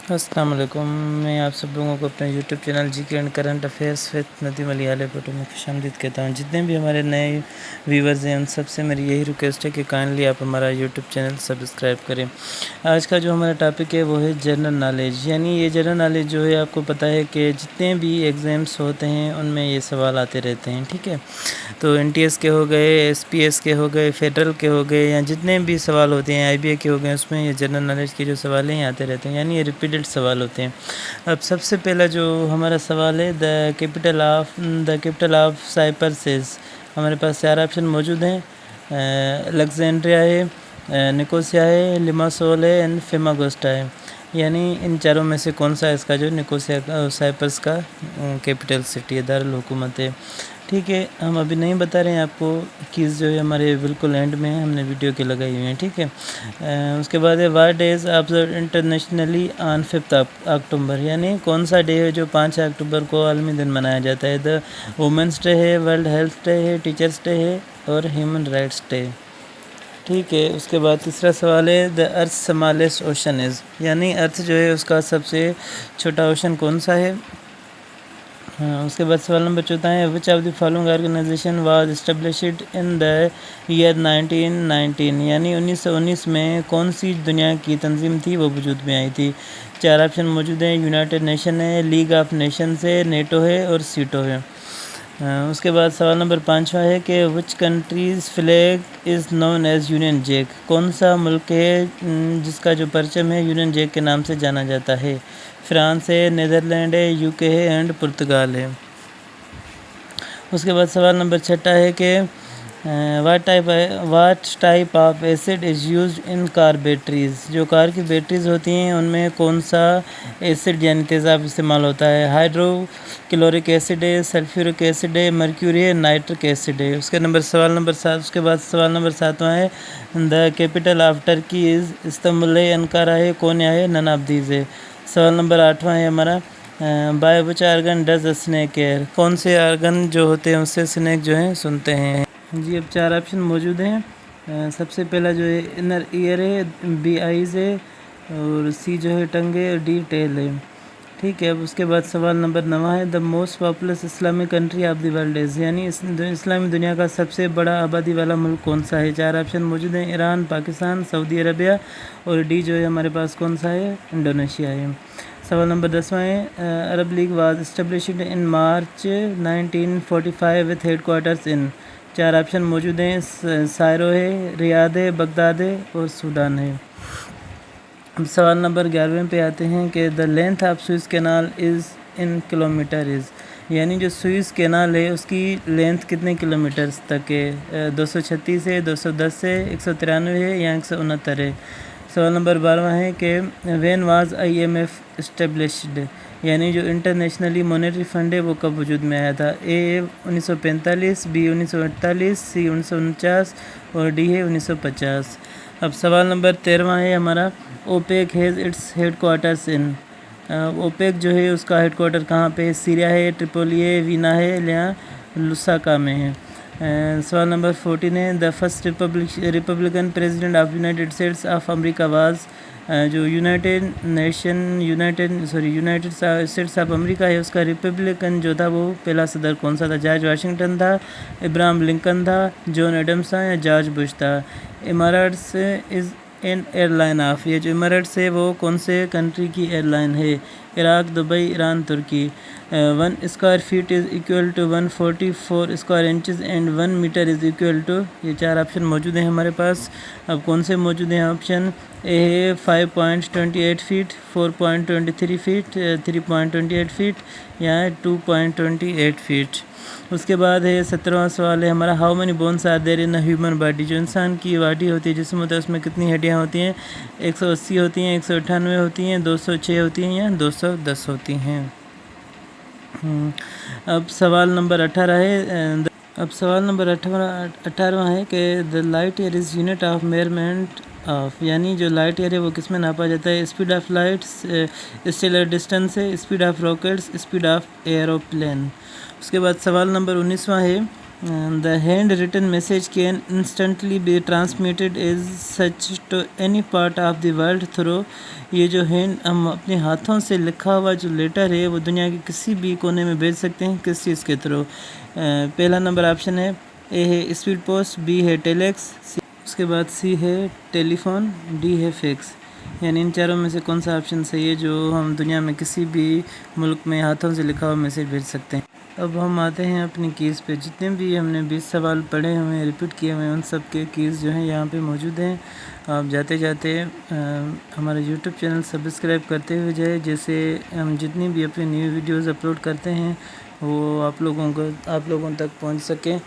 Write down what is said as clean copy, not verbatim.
السلام علیکم، میں آپ سب لوگوں کو اپنے YouTube channel G K and current affairs with Nadeem Ali علیہ فوٹو میں خوش آمدید کہتا ہوں۔ جتنے بھی ہمارے نئے ویورز ہیں ان سب سے میری یہی ریکویسٹ ہے کہ کائنڈلی آپ ہمارا یوٹیوب چینل سبسکرائب کریں۔ آج کا جو ہمارا ٹاپک ہے وہ ہے جنرل نالج، یعنی یہ جنرل نالج جو ہے آپ کو پتہ ہے کہ جتنے بھی ایگزامس ہوتے ہیں ان میں یہ سوال آتے رہتے ہیں، ٹھیک ہے۔ تو این ٹی ایس کے ہو گئے، ایس پی ایس کے ہو گئے، فیڈرل کے ہو گئے، یا جتنے بھی سوال ہوتے ہیں آئی بی اے کے ہو گئے، اس میں یہ جنرل نالج کے جو سوال ہیں یہ آتے رہتے ہیں، یعنی یہ ریپیٹڈ سوال ہوتے ہیں۔ اب سب سے پہلا جو ہمارا سوال ہے دا کیپٹل آف سائپرس از، ہمارے پاس 4 آپشن موجود ہیں، الیگزینڈریا ہے، نکوسیا ہے، لیماسول ہے اینڈ فیماگوسٹا ہے، یعنی ان چاروں میں سے کون سا اس کا جو نکوسیا سائپرس کا کیپٹل سٹی ہے، دارالحکومت ہے، ٹھیک ہے۔ ہم ابھی نہیں بتا رہے ہیں آپ کو، کیز جو ہے ہمارے بالکل اینڈ میں ہم نے ویڈیو کے لگائی ہوئی ہیں، ٹھیک ہے۔ اس کے بعد ہے what day is observed internationally on 5 October, یعنی کون سا ڈے ہے جو 5 اکتوبر کو عالمی دن منایا جاتا ہے۔ دا وومنس ڈے ہے، ورلڈ ہیلتھ ڈے ہے، ٹیچرس ڈے ہے اور ہیومن رائٹس ڈے، ٹھیک ہے۔ اس کے بعد تیسرا سوال ہے دا ارتھ سمالسٹ اوشن از، یعنی ارتھ جو ہے اس کا سب سے چھوٹا اوشن کون سا ہے۔ اس کے بعد سوال نمبر 14 ہے which of the following organization was established in the year 1919، یعنی 1919 میں کون سی دنیا کی تنظیم تھی وہ وجود میں آئی تھی۔ 4 آپشن موجود ہیں، یونائٹڈ نیشن ہے، لیگ آف نیشنز ہے، نیٹو ہے اور سیٹو ہے۔ اس کے بعد سوال نمبر 5 ہے کہ which countries flag is known as Union Jack, کون سا ملک ہے جس کا جو پرچم ہے یونین جیک کے نام سے جانا جاتا ہے۔ فرانس ہے، نیدرلینڈ ہے، یو کے ہے اینڈ پرتگال ہے۔ اس کے بعد سوال نمبر 6 ہے کہ what type of acid is used in car batteries, جو کار کی بیٹریز ہوتی ہیں ان میں کون سا ایسڈ یعنی تیزاب استعمال ہوتا ہے۔ ہائیڈرو کلورک ایسڈ ہے، سلفیورک ایسڈ ہے، مرکیوری ہے، نائٹرک ایسڈ ہے۔ اس کے سوال نمبر 7، اس کے بعد سوال نمبر 7 ہے the capital of Turkey is Istanbul ہے، انقارہ ہے، کونیا ہے، نن آف دیز ہے۔ سوال نمبر 8 ہے ہمارا by which organ does a snake hear, کون سے آرگن جو ہوتے ہیں اس سے اسنیک جو ہیں سنتے ہیں۔ جی اب 4 آپشن موجود ہیں، سب سے پہلا جو ہے انر ایئر ہے، بی آئیز ہے اور سی جو ہے ٹنگ ہے اور ڈی ٹیل ہے، ٹھیک ہے۔ اب اس کے بعد سوال نمبر 9 ہے the most populous Islamic country of the world is, یعنی اسلامی دنیا کا سب سے بڑا آبادی والا ملک کون سا ہے۔ 4 آپشن موجود ہیں، ایران، پاکستان، سعودی عربیہ اور ڈی جو ہے ہمارے پاس کون سا ہے، انڈونیشیا ہے۔ سوال نمبر 10 ہے Arab League was established in March 1945 with headquarters in. 4 option موجود ہیں، سائرو ہے، ریاض ہے، بغداد ہے اور سوڈان ہے۔ سوال نمبر 11 پہ آتے ہیں کہ the length of Suez Canal is in kilometre is, یعنی جو سوئس کینال ہے اس کی لینتھ کتنے کلومیٹرز تک ہے۔ 236 ہے، 210 ہے، 193 ہے یا 169 ہے۔ سوال نمبر 12 ہے کہ when was I M F established, یعنی جو انٹرنیشنلی مانیٹری فنڈ ہے وہ کب وجود میں آیا تھا۔ اے 1945، بی 1948، سی 1949 اور ڈی ہے 1950۔ اب سوال نمبر 13 ہے ہمارا OPEC has its headquarters in, OPEC جو ہے اس کا ہیڈ کوارٹر کہاں پہ ہے، سیریا ہے، ٹریپولی ہے، وینا ہے یا لساکا میں ہے۔ سوال نمبر 14 ہے the first Republican president of United States of America was, جو یونائٹڈ اسٹیٹس آف امریکہ ہے اس کا ریپبلکن جو تھا وہ پہلا صدر کون سا تھا۔ جارج واشنگٹن تھا، ابراہم لنکن تھا، جان ایڈمز تھا یا جارج بش تھا۔ Emirates is an airline of, یہ جو ایمارٹس ہے وہ کون سے کنٹری کی ایئر لائن ہے، Iraq, Dubai, Iran, Turkey. 1 square feet is equal to 144 square inches and 1 metre is equal to, یہ 4 آپشن موجود ہیں ہمارے پاس۔ اب کون سے موجود ہیں آپشن، اے ہے 5.28 فیٹ، 4.23 فیٹ، 3.28 فیٹ یا 2.28 فیٹ۔ اس کے بعد ہے 17واں سوال ہے ہمارا how many bones are there in a human body, جو انسان کی باڈی ہوتی ہے جسم ہوتا ہے اس میں کتنی ہڈیاں ہوتی ہیں۔ 180 ہوتی ہیں، 198 ہوتی ہیں، 206 ہوتی ہیں یا 210 ہوتی ہیں۔ اب سوال نمبر 18 ہے کہ the light year is unit of measurement of, یعنی جو لائٹ ایئر ہے وہ کس میں ناپا جاتا ہے۔ Speed of light, stellar distance ہے، speed of rockets, speed of aeroplane. اس کے بعد سوال نمبر 19 ہے The hand-written message can instantly be transmitted as such to any part of the world through یہ جو ہم اپنے ہاتھوں سے لکھا ہوا جو لیٹر ہے وہ دنیا کے کسی بھی کونے میں بھیج سکتے ہیں. کس چیز کے تھرو؟ پہلا نمبر آپشن ہے اے ہے اسپیڈ پوسٹ، بی ہے ٹیلیکس، اس کے بعد سی ہے ٹیلی فون، ڈی ہے فیکس. یعنی ان چاروں میں سے کون سا آپشن صحیح ہے جو ہم دنیا میں کسی بھی ملک میں ہاتھوں سے لکھا ہوا میسیج بھیج سکتے ہیں؟ اب ہم آتے ہیں اپنی کیز پہ. جتنے بھی ہم نے 20 سوال پڑھے ہوئے ہیں، ریپیٹ کیے ہوئے ہیں، ان سب کے کیز جو ہیں یہاں پہ موجود ہیں. آپ جاتے جاتے ہمارا یوٹیوب چینل سبسکرائب کرتے ہوئے جائے، جیسے ہم جتنی بھی اپنی نیو ویڈیوز اپلوڈ کرتے ہیں وہ آپ لوگوں تک پہنچ سکیں.